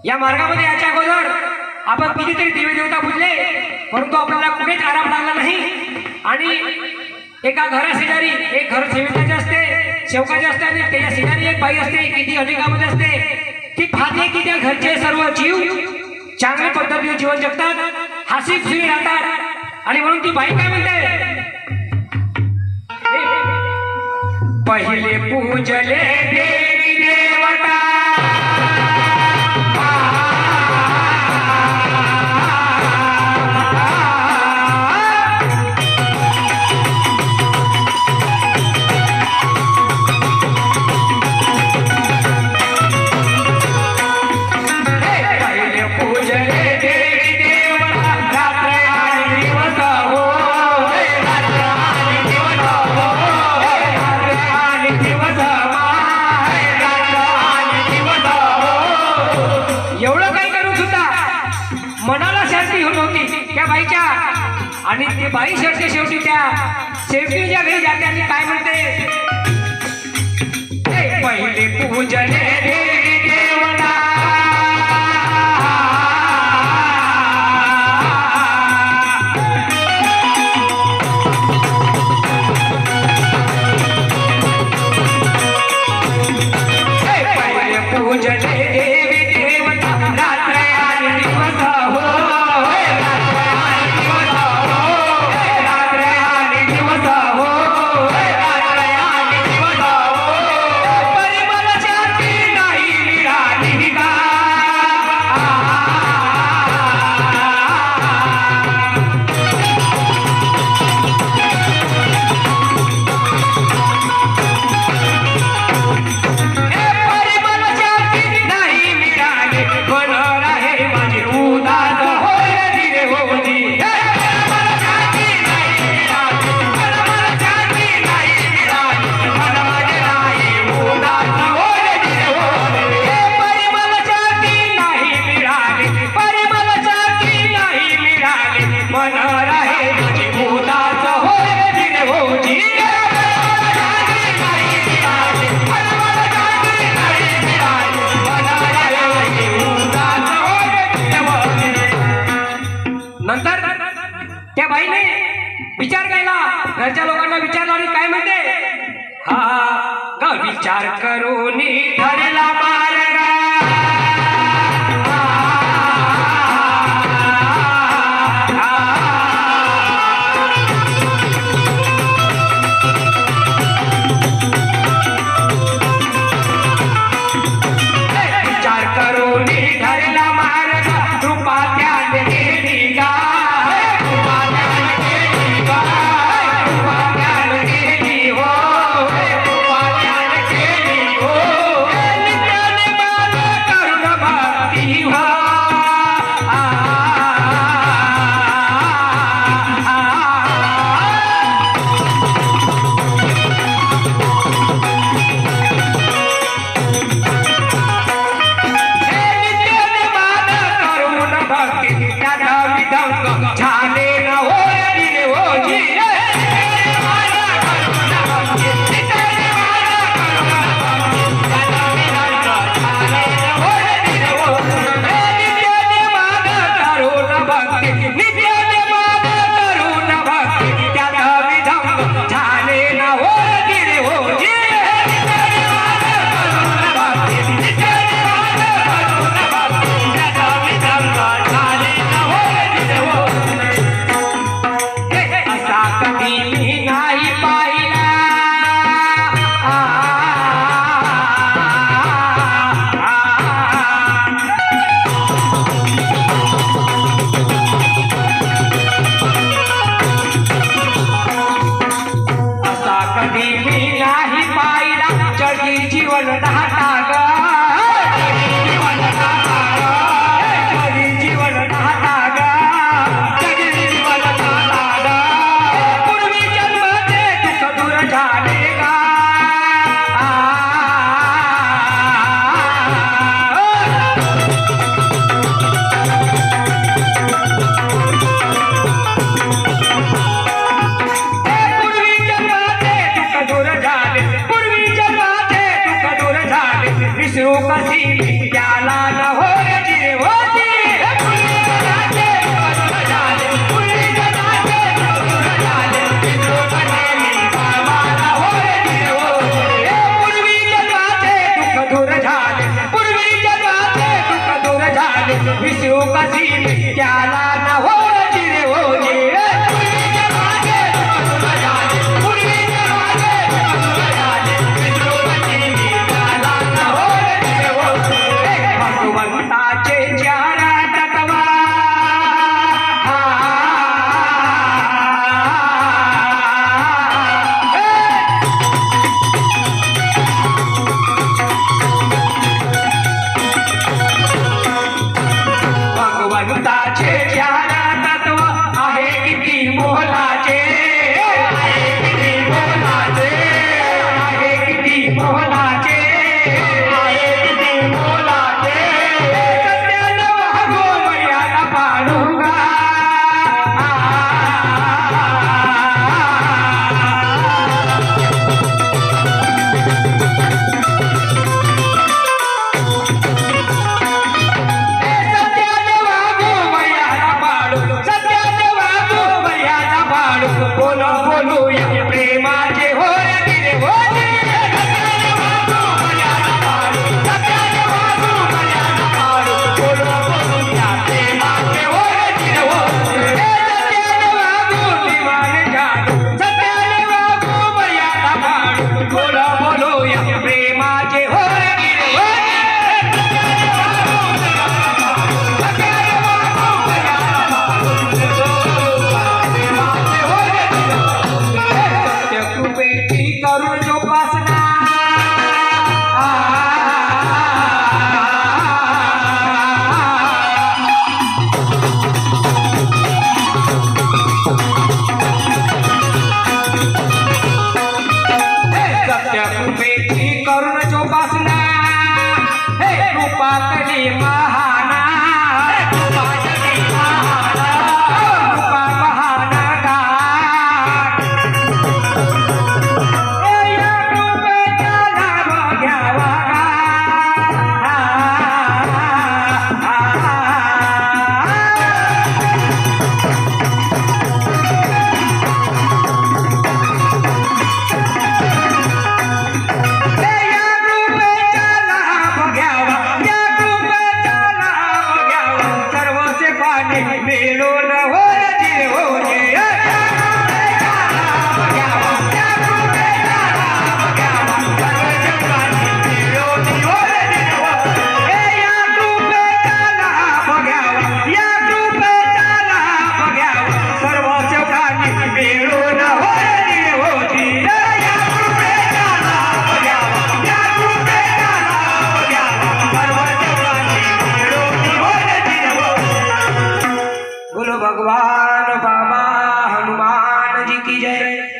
या मार्गामध्ये याच्या अगोदर आपण कितीतरी देवी देवता पूजले, परंतु आपल्याला कुठेच आराम लागला नाही। आणि एका घराशेजारी एक घर सेविकाचे असते, सेवकाचे असते, आणि त्याच्या शेजारी एक बाई असते, किती अनेकामध्ये असते। ती पाहते की त्या घरचे सर्व जीव चांगल्या पद्धतीने जीवन जगतात, हसी खुशी राहतात। आणि म्हणून ती बाई काय म्हणते, पहिले पूजले देवी देवता, आणि ते बाई शेवटी त्या शेवटीच्या घरी जाते आणि काय म्हणते, पहिले पूजने देवी देवता, पहिले पूजने देवी देवता, रात्र आणि दिवस हो, परिमल शांती नाही त्या बाईने विचार केला, घरच्या लोकांना विचारला आणि काय म्हणते, हा ग विचार करून ठरला मार्ग. विचार करून ठरला मार्ग, कृपा त्याने केली गा, कृपा त्याने केली गा, कृपा त्याने केली हो, कृपा त्याने केली हो. नित्याने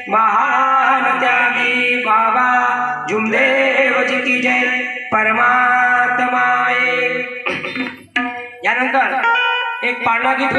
महान त्यागी बाबा जुमदेव जी की जय परमात्मा एक. यानंतर एक पाळणा गीत